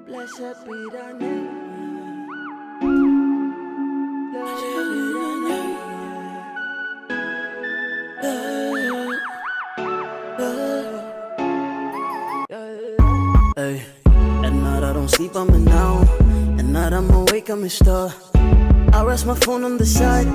Blessed be thy name. Hey, at night I don't sleep, I'm in now. At night I'm awake, I'm in star. I rest my phone on the side,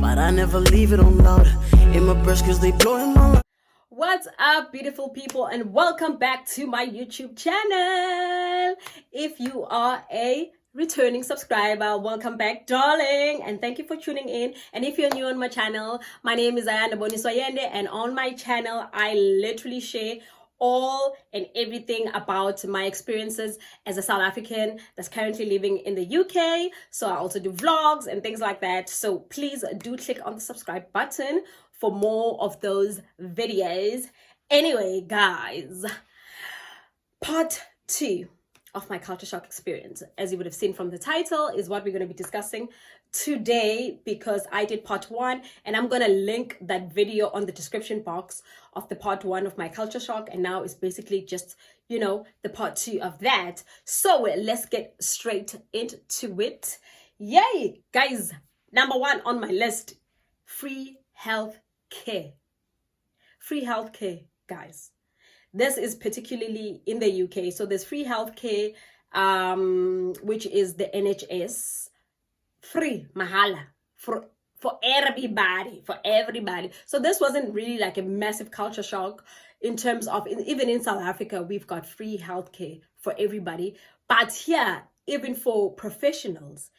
but I never leave it on loud. In my breast cause they blowing my life. What's up, beautiful people, and welcome back to my YouTube channel. If you are a returning subscriber, welcome back, darling, and thank you for tuning in. And if you're new on my channel, my name is Ayanda Boniswayende, and on my channel I literally share all and everything about my experiences as a South African that's currently living in the UK. So I also do vlogs and things like that. So please do click on the subscribe button for more of those videos. Anyway, guys, part 2 of my culture shock experience, as you would have seen from the title, is what we're going to be discussing today, because I did part 1 and I'm going to link that video on the description box of the part 1 of my culture shock, and now it's basically just, you know, the part 2 of that. So let's get straight into it. Yay, guys. Number 1 on my list: free health care. Free health care, guys. This is particularly in the UK. So there's free health care, which is the NHS. Free, mahala, for everybody. So this wasn't really like a massive culture shock in terms of, even in South Africa, we've got free healthcare for everybody. But here, even for professionals,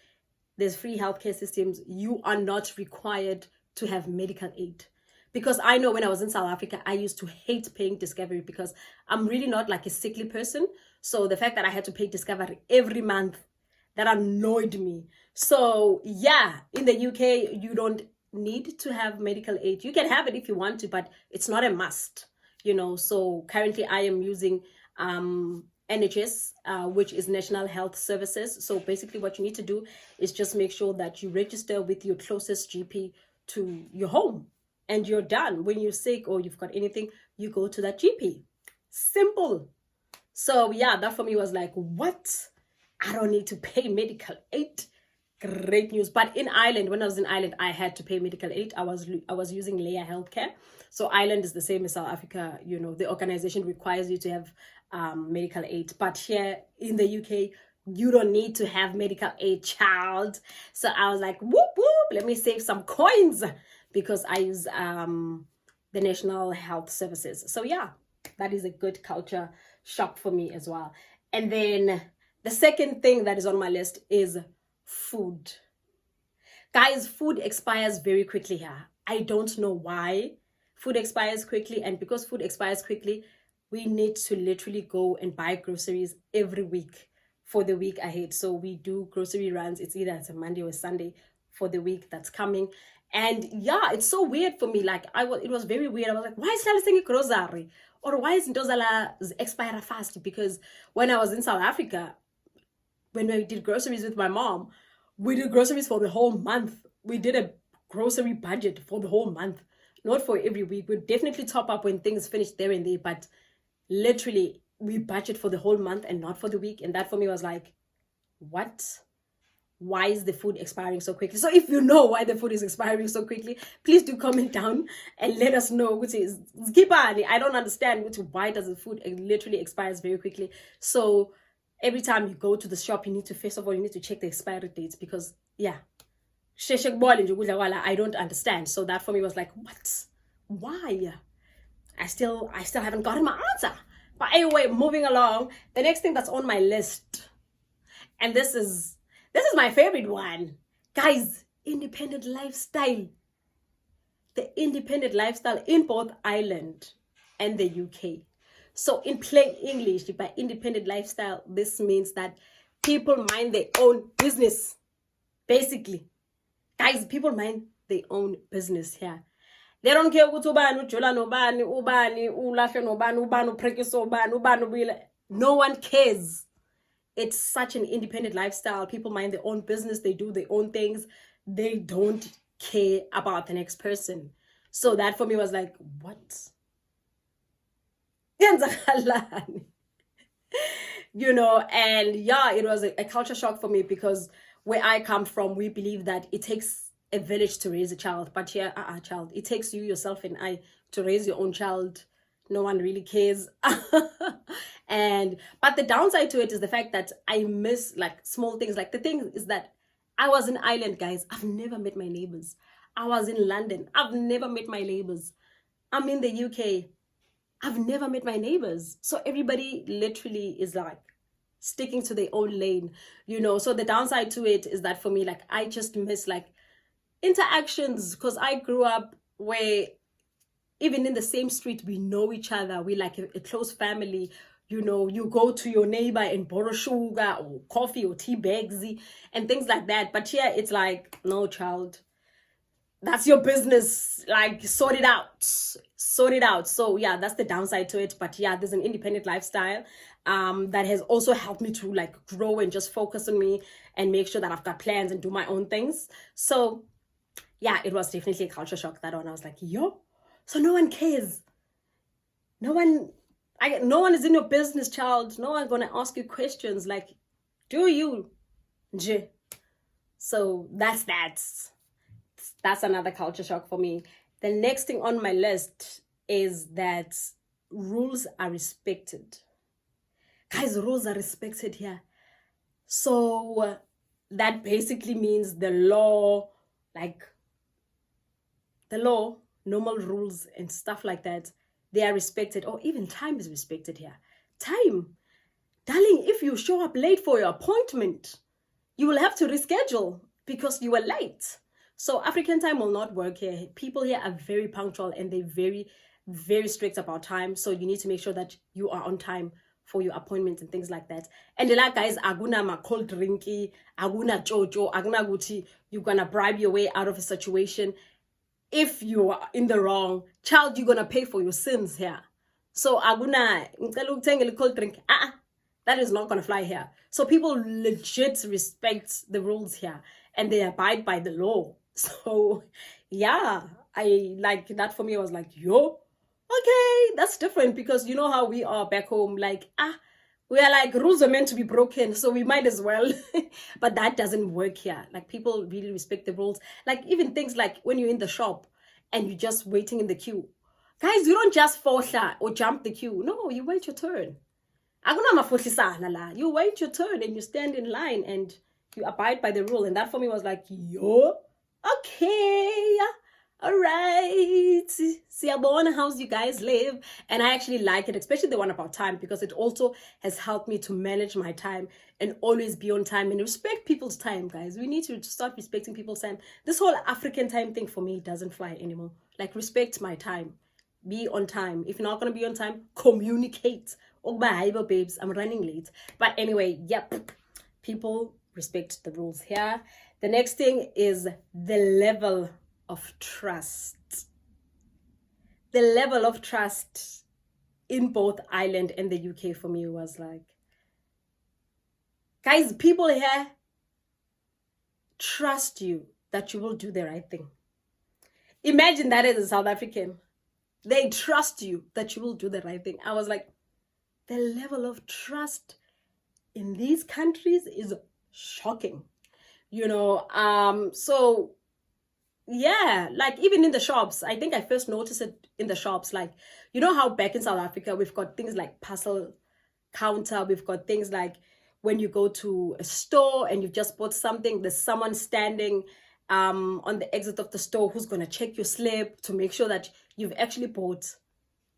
there's free healthcare systems. You are not required to have medical aid. Because I know when I was in South Africa, I used to hate paying Discovery because I'm really not like a sickly person. So the fact that I had to pay Discovery every month, that annoyed me. So yeah, in the UK, you don't need to have medical aid. You can have it if you want to, but it's not a must, you know. So currently I am using NHS, which is National Health Services. So basically what you need to do is just make sure that you register with your closest GP to your home, and you're done. When you're sick or you've got anything, you go to that GP. Simple. So yeah, that for me was like, what? I don't need to pay medical aid. Great news. But in Ireland, when I was in Ireland, I had to pay medical aid. I was using Leia Healthcare. So Ireland is the same as South Africa. You know, the organization requires you to have medical aid. But here in the UK, you don't need to have medical aid, child. So I was like, whoop, whoop, let me save some coins, because I use the National Health Services. So yeah, that is a good culture shock for me as well. And then the second thing that is on my list is food. Guys, food expires very quickly here. I don't know why food expires quickly. And because food expires quickly, we need to literally go and buy groceries every week for the week ahead. So we do grocery runs. It's either a Monday or a Sunday for the week that's coming. And yeah, it's so weird for me. Like it was very weird. I was like, why is Lala saying grocery? Or why is Ndozala expire fast? Because when I was in South Africa, when we did groceries with my mom, we did groceries for the whole month. We did a grocery budget for the whole month, not for every week. We definitely top up when things finish there and there, but literally we budget for the whole month and not for the week. And that for me was like, what? Why is the food expiring so quickly? So if you know why the food is expiring so quickly, please do comment down and let us know. Which is, I don't understand why does the food literally expires very quickly. So every time you go to the shop, you need to, first of all, you need to check the expiry dates, because yeah, I don't understand. So that for me was like, what? Why? I still haven't gotten my answer. But anyway, moving along, the next thing that's on my list, and this is my favorite one, guys: independent lifestyle. The independent lifestyle in both Ireland and the UK. So in plain English, by independent lifestyle, this means that people mind their own business. Basically, guys, people mind their own business here. They don't care what no one cares. It's such an independent lifestyle. People mind their own business. They do their own things. They don't care about the next person. So that for me was like, what? you know. And yeah, it was a culture shock for me because where I come from, we believe that it takes a village to raise a child. But here, child, it takes you, yourself, and I to raise your own child. No one really cares. And but the downside to it is the fact that I miss like small things. Like the thing is that I was in Ireland, guys. I've never met my neighbors. I was in London. I've never met my neighbors. I'm in the UK. I've never met my neighbors. So everybody literally is like sticking to their own lane, you know. So the downside to it is that for me, like I just miss like interactions because I grew up where even in the same street we know each other. We like a close family. You know, you go to your neighbor and borrow sugar or coffee or tea bags and things like that. But here it's like, no, child, that's your business. Like, sort it out. Sort it out. So yeah, that's the downside to it. But yeah, there's an independent lifestyle that has also helped me to like grow and just focus on me and make sure that I've got plans and do my own things. So yeah, it was definitely a culture shock, that one. I was like, yo, so no one cares. No one is in your business, child. No one's gonna ask you questions. Like, do you? So that's another culture shock for me. The next thing on my list is that rules are respected. Guys, rules are respected here. So that basically means the law, like the law, normal rules and stuff like that, they are respected. Or even time is respected here. Time. Darling, if you show up late for your appointment, you will have to reschedule because you were late. So African time will not work here. People here are very punctual and they're very, very strict about time. So you need to make sure that you are on time for your appointments and things like that. And like, guys, aguna ma cold drinky, aguna jojo, aguna guti, you're gonna bribe your way out of a situation. If you are in the wrong, child, you're gonna pay for your sins here. So aguna cold drink, that is not gonna fly here. So people legit respect the rules here and they abide by the law. So yeah, I like that. For me, I was like, yo, okay, that's different, because you know how we are back home, like we are like, rules are meant to be broken, so we might as well. But that doesn't work here. Like, people really respect the rules. Like, even things like when you're in the shop and you're just waiting in the queue, guys, you don't just fohla or jump the queue. No, you wait your turn. You wait your turn and you stand in line and you abide by the rule. And that for me was like, yo, okay, all right, siyabona how you guys live. And I actually like it, especially the one about time, because it also has helped me to manage my time and always be on time and respect people's time. Guys, we need to start respecting people's time. This whole African time thing for me doesn't fly anymore. Like, respect my time, be on time. If you're not going to be on time, communicate. Oh, bye, babes, I'm running late. But anyway, yep, people respect the rules here. The next thing is the level of trust. The level of trust in both Ireland and the UK for me was like, guys, people here trust you that you will do the right thing. Imagine that as a South African. They trust you that you will do the right thing. I was like, the level of trust in these countries is shocking, you know. So yeah, like even in the shops, I think I first noticed it in the shops. Like, you know how back in South Africa we've got things like parcel counter, we've got things like when you go to a store and you've just bought something, there's someone standing on the exit of the store who's gonna check your slip to make sure that you've actually bought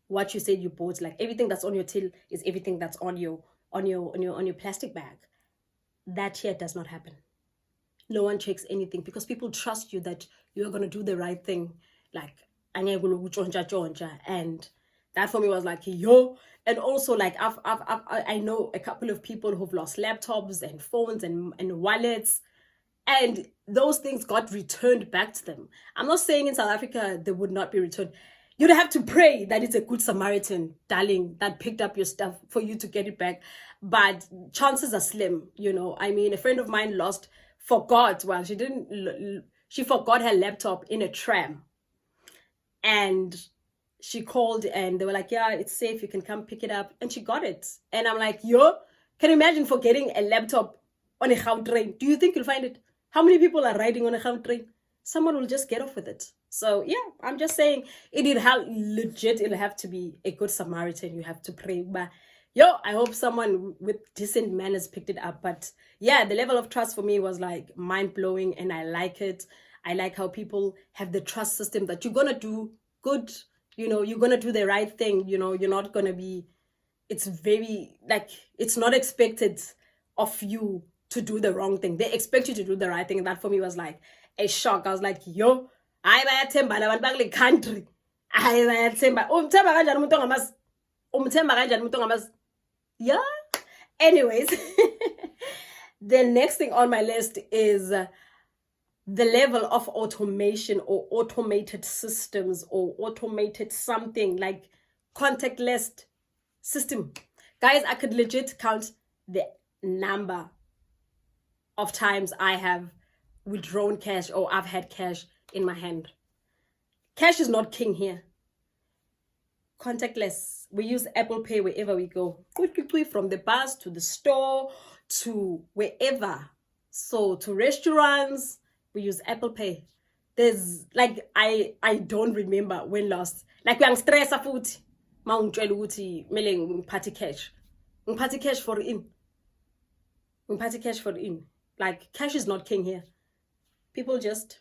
what you said you bought. Like, everything that's on your till is everything that's on your plastic bag. That here does not happen. No one checks anything because people trust you that you're gonna do the right thing. Like, and that for me was like, yo. And also, like, I know a couple of people who've lost laptops and phones and wallets, and those things got returned back to them. I'm not saying in South Africa they would not be returned. You'd have to pray that it's a good Samaritan, darling, that picked up your stuff for you to get it back. But chances are slim, you know. I mean, a friend of mine forgot her laptop in a tram. And she called and they were like, yeah, it's safe, you can come pick it up. And she got it. And I'm like, yo, Can you imagine forgetting a laptop on a Gautrain train? Do you think you'll find it? How many people are riding on a Gautrain train? Someone will just get off with it. So yeah, I'm just saying it'll have to be a good Samaritan. You have to pray. But yo, I hope someone with decent manners picked it up. But yeah, the level of trust for me was like mind-blowing, and I like it. I like how people have the trust system that you're gonna do good, you're gonna do the right thing, you're not gonna be, it's very like, it's not expected of you to do the wrong thing. They expect you to do the right thing. And that for me was like a shock. I was like, yo, hayi bayathemba la bantu bakule country. Hayi bayathemba. Umthemba kanjani umuntu ongamazi? Umthemba kanjani umuntu ongamazi? Yeah. Anyways, the next thing on my list is the level of automation or automated systems or automated something like contactless system. Guys, I could legit count the number of times I have withdrawn cash or I've had cash in my hand. Cash is not king here. Contactless. We use Apple Pay wherever we go. From the bus to the store to wherever. So to restaurants, we use Apple Pay. There's like, I don't remember when last. Like we are stressed futhi. Ma ungitshela ukuthi mele ngiphathe cash. Ngiphathe cash for in. Ngiphathe cash for in. Like cash is not king here. People just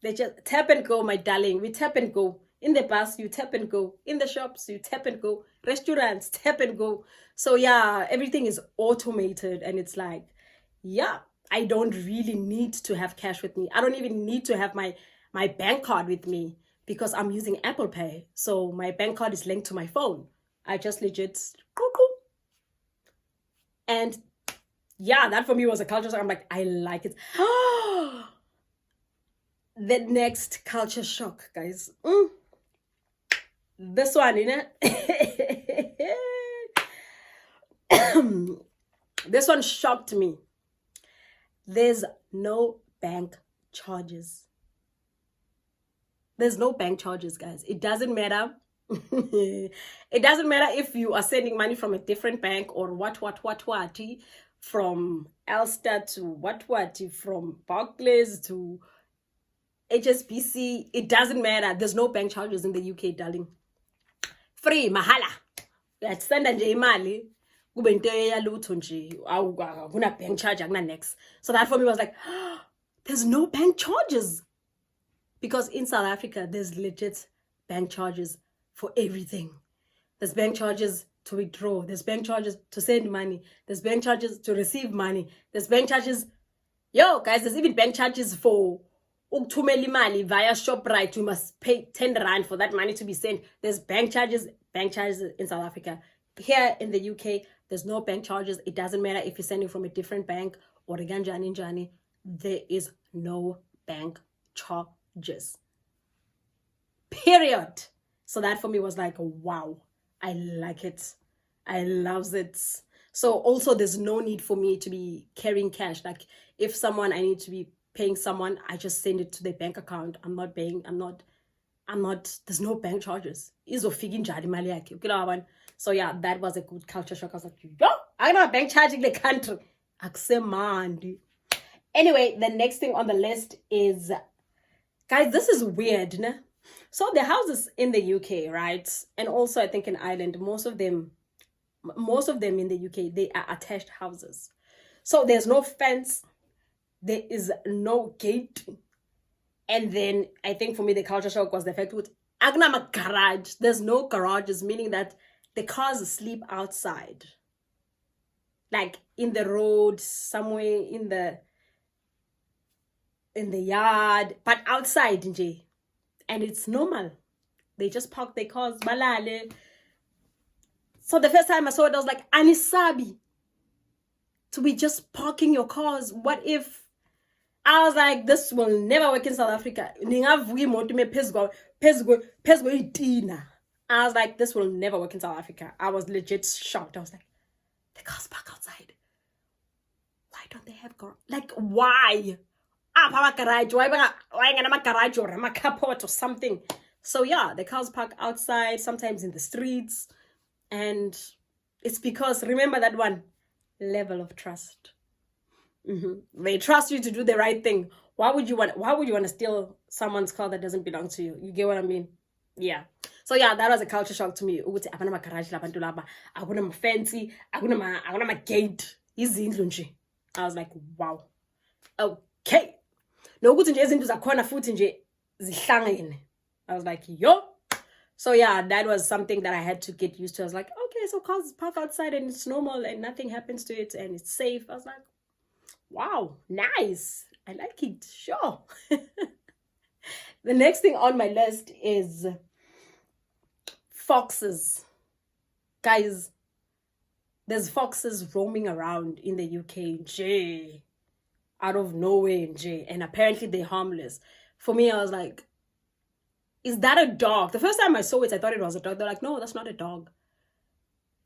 they just tap and go, my darling. We tap and go. In the bus, you tap and go. In the shops, you tap and go. Restaurants, tap and go. So yeah, everything is automated, and it's like, yeah, I don't really need to have cash with me. I don't even need to have my bank card with me because I'm using Apple Pay. So my bank card is linked to my phone. I just legit, and yeah, that for me was a culture shock. I'm like, I like it. The next culture shock, guys. This one, this one shocked me. There's no bank charges. There's no bank charges, guys. It doesn't matter. It doesn't matter if you are sending money from a different bank or what, from Ulster to from Barclays to HSBC. It doesn't matter. There's no bank charges in the UK, darling. Free, mahala. Uyasenda nje imali kube into yalutho nje akuna bank charge akuna next. So that for me was like, there's no bank charges. Because in South Africa, there's legit bank charges for everything. There's bank charges to withdraw. There's bank charges to send money. There's bank charges to receive money. There's bank charges. Yo, guys, there's even bank charges for ukuthumela imali via ShopRite. You must pay 10 rand for that money to be sent. There's bank charges in South Africa. Here in the UK, there's no bank charges. It doesn't matter if you're sending from a different bank or a ganjani. There is no bank charges. Period. So that for me was like, wow, I like it. I love it. So also there's no need for me to be carrying cash. Like if I need to be paying someone, I just send it to their bank account. There's no bank charges. So yeah, that was a good culture shock. I was like, yo, I know bank charge in the country. Anyway, the next thing on the list is, guys, this is weird, né? So the houses in the UK, right? And also I think in Ireland, most of them in the UK, they are attached houses. So there's no fence, there is no gate. And then I think for me, the culture shock was the fact that garage. There's no garages, meaning that the cars sleep outside. Like in the road, somewhere in the yard, but outside, nje. And it's normal. They just park their cars, balale. So the first time I saw it, I was like, anisabi. To be just parking your cars. What if? I was like, this will never work in South Africa. I was like, this will never work in South Africa. I was legit shocked. I was like, the cars park outside. Why don't they have garage? Like, why? Garage. Why a garage or a carport or something? So yeah, the cars park outside, sometimes in the streets. And It's because, remember that one, level of trust. They trust you to do the right thing. Why would you want to steal someone's car that doesn't belong to you? You get what I mean? Yeah. So yeah, that was a culture shock to me. Ukuthi abana garage labantu laba, akuna fancy, akuna gate. Izindlu nje. I was like, wow. Okay. Nokuthi nje izinto zakhona futhi nje zihlangene. I was like, yo. So yeah, that was something that I had to get used to. I was like, okay, so cars park outside and it's normal and nothing happens to it and it's safe. I was like, wow, nice. I like it. Sure. The next thing on my list is foxes. Guys, there's foxes roaming around in the UK, J, out of nowhere, J, and apparently they're harmless. For me, I was like, is that a dog? The first time I saw it, I thought it was a dog. They're like, no, that's not a dog.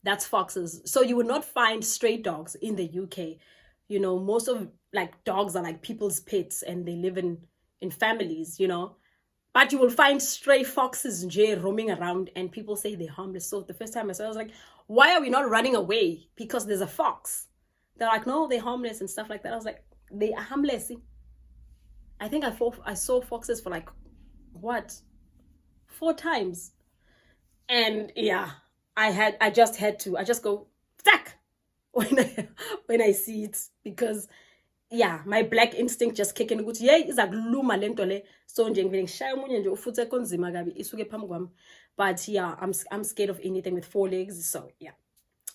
That's foxes. So you would not find stray dogs in the UK. You know, most of like dogs are like people's pets and they live in families, you know. But you will find stray foxes roaming around and people say they're harmless. So the first time I saw it, I was like, why are we not running away? Because there's a fox. They're like, no, they're harmless and stuff like that. I was like, they are harmless. I think I saw foxes for like, what? 4 times. And yeah, I just go, stack when I see it, because yeah, my black instinct just kicking ukuthi yey izakuluma lento le, so nje ngivele ngishaya umunye nje ufuthe konzima kabi isuke phambi kwami. But yeah, I'm scared of anything with 4 legs. So yeah,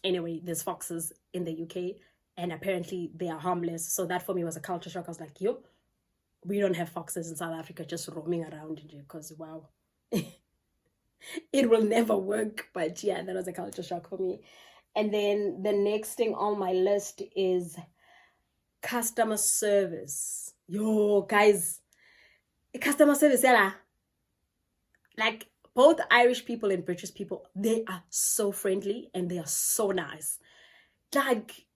anyway, there's foxes in the UK and apparently they are harmless. So that for me was a culture shock. I was like, yo, we don't have foxes in South Africa just roaming around, because wow. It will never work. But yeah, that was a culture shock for me. And then the next thing on my list is customer service. Yo, guys, customer service, yeah. Like both Irish people and British people, they are so friendly and they are so nice. Like,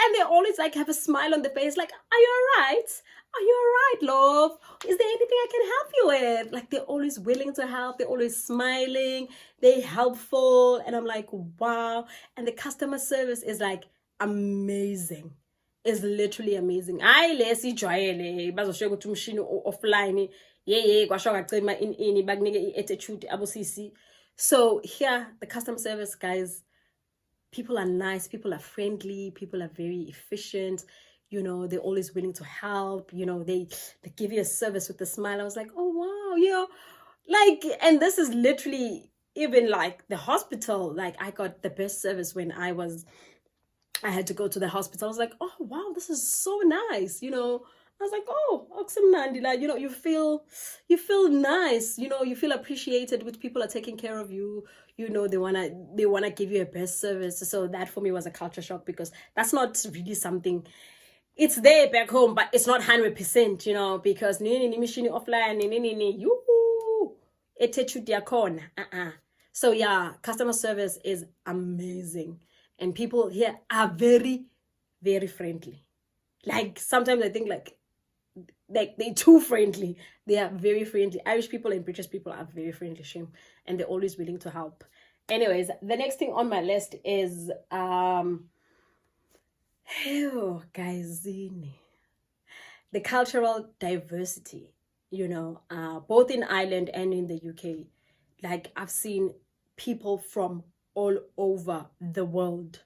and they always like have a smile on their face, like, are you all right? Are you all right, love? Is there anything I can help you with? Like, they're always willing to help. They're always smiling. They're helpful. And I'm like, wow. And the customer service is like amazing. It's literally amazing. I lesi jwayele bazosho ukuthi umshini offline yeah kwasho ngacima ini bakunike attitude abosisi. So here the customer service, guys, people are nice, people are friendly, people are very efficient, you know, they're always willing to help, you know, they give you a service with a smile. I was like, oh wow, you know, like, and this is literally even like the hospital. Like, I got the best service when I had to go to the hospital. I was like, oh wow, this is so nice, you know. I was like, oh, Oxamnandi, like, you know, you feel nice, you know, you feel appreciated with people are taking care of you, you know, they wanna give you a best service. So that for me was a culture shock, because that's not really something, it's there back home, but it's not 100%, you know, because nini machine offline, nini you attitude yakon. So yeah, customer service is amazing. And people here are very, very friendly. Like, sometimes I think like they're too friendly. They are very friendly. Irish people and British people are very friendly, shame, and they're always willing to help. Anyways, the next thing on my list is guys, the cultural diversity, you know, both in Ireland and in the UK. Like, I've seen people from all over the world,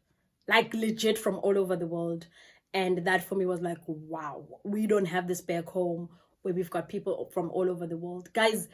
like legit from all over the world. And that for me was like, wow, we don't have this back home where we've got people from all over the world. Guys,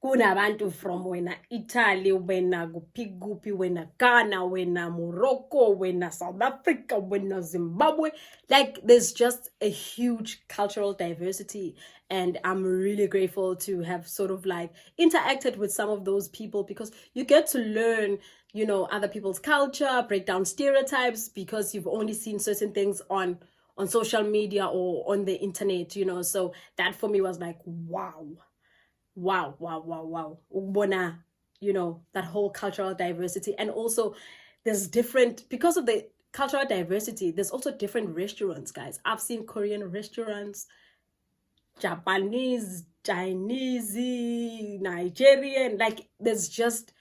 kunabantu from wena Italy, wena Gupi, wena Ghana, wena Morocco, wena South Africa, wena Zimbabwe. Like, there's just a huge cultural diversity. And I'm really grateful to have sort of like interacted with some of those people, because you get to learn, you know, other people's culture, break down stereotypes, because you've only seen certain things on social media or on the internet, you know. So that for me was like, wow. Ubona, you know, that whole cultural diversity. And also there's different, because of the cultural diversity, there's also different restaurants, guys. I've seen Korean restaurants, Japanese, Chinese, Nigerian, like, there's just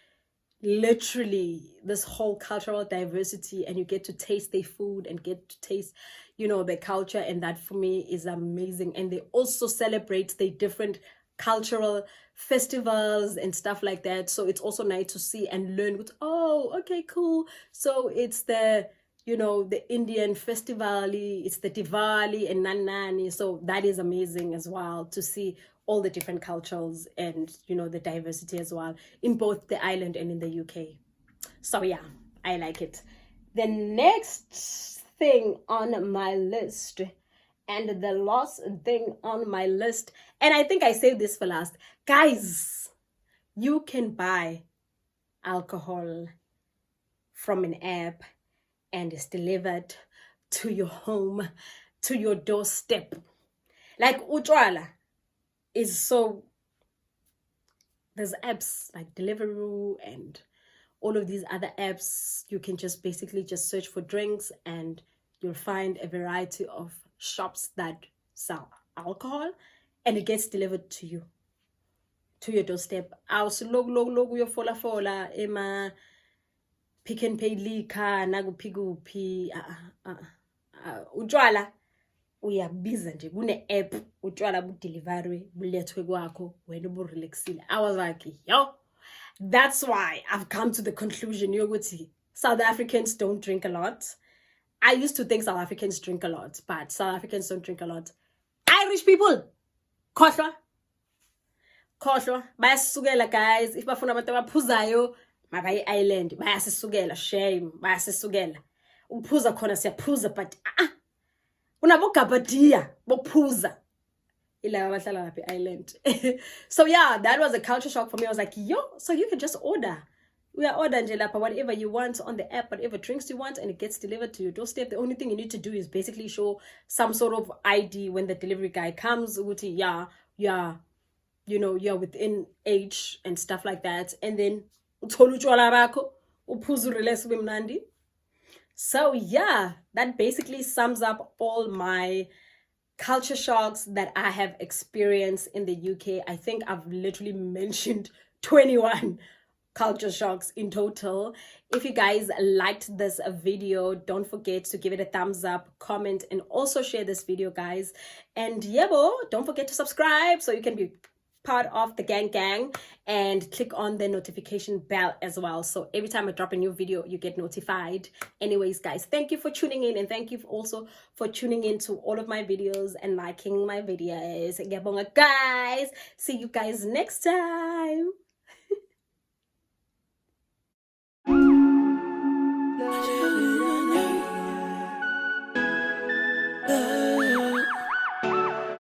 literally this whole cultural diversity, and you get to taste their food and get to taste, you know, their culture, and that for me is amazing. And they also celebrate the different cultural festivals and stuff like that, so it's also nice to see and learn with, oh, okay, cool. So it's the, you know, the Indian festival, it's the Diwali and Nanani, so that is amazing as well to see all the different cultures and, you know, the diversity as well in both the island and in the UK. So yeah, I like it. The next thing on my list, and the last thing on my list, and I think I saved this for last, guys, you can buy alcohol from an app and it's delivered to your home, to your doorstep. Like utwala is so, there's apps like Deliveroo and all of these other apps. You can just basically just search for drinks and you'll find a variety of shops that sell alcohol, and it gets delivered to you, to your doorstep. Awusiloko uyofola ema Pick and Pay liquor nakuphi kuphi. Utshwala uyabiza nje, kune-app, utshwala budelivery bulethwe kwakho, wena uburelaxile. I was like, yo, that's why I've come to the conclusion yokuthi South Africans don't drink a lot. I used to think South Africans drink a lot, but South Africans don't drink a lot. Irish people, khohlwa bayasisukela, guys. If bafuna abantu abaphuzayo mabaye island, bayasisukela. Shame, bayasisukela. Ukuphuza khona siyaphuza, but unabogabadiya bophuza ilaba abahlala lapha island. So yeah, that was a culture shock for me. I was like, yo, so you can just order. We are order nje lapha whatever you want on the app, whatever drinks you want, and it gets delivered to your doorstep. The only thing you need to do is basically show some sort of ID when the delivery guy comes. Yeah, you know, you're within age and stuff like that. And then so yeah, that basically sums up all my culture shocks that I have experienced in the UK. I think I've literally mentioned 21 culture shocks in total. If you guys liked this video, don't forget to give it a thumbs up, comment, and also share this video, guys. And yebo, don't forget to subscribe so you can be part of the gang, and click on the notification bell as well, so every time I drop a new video you get notified. Anyways, guys, thank you for tuning in, and thank you also for tuning in to all of my videos and liking my videos. Ngiyabonga, guys. See you guys next time.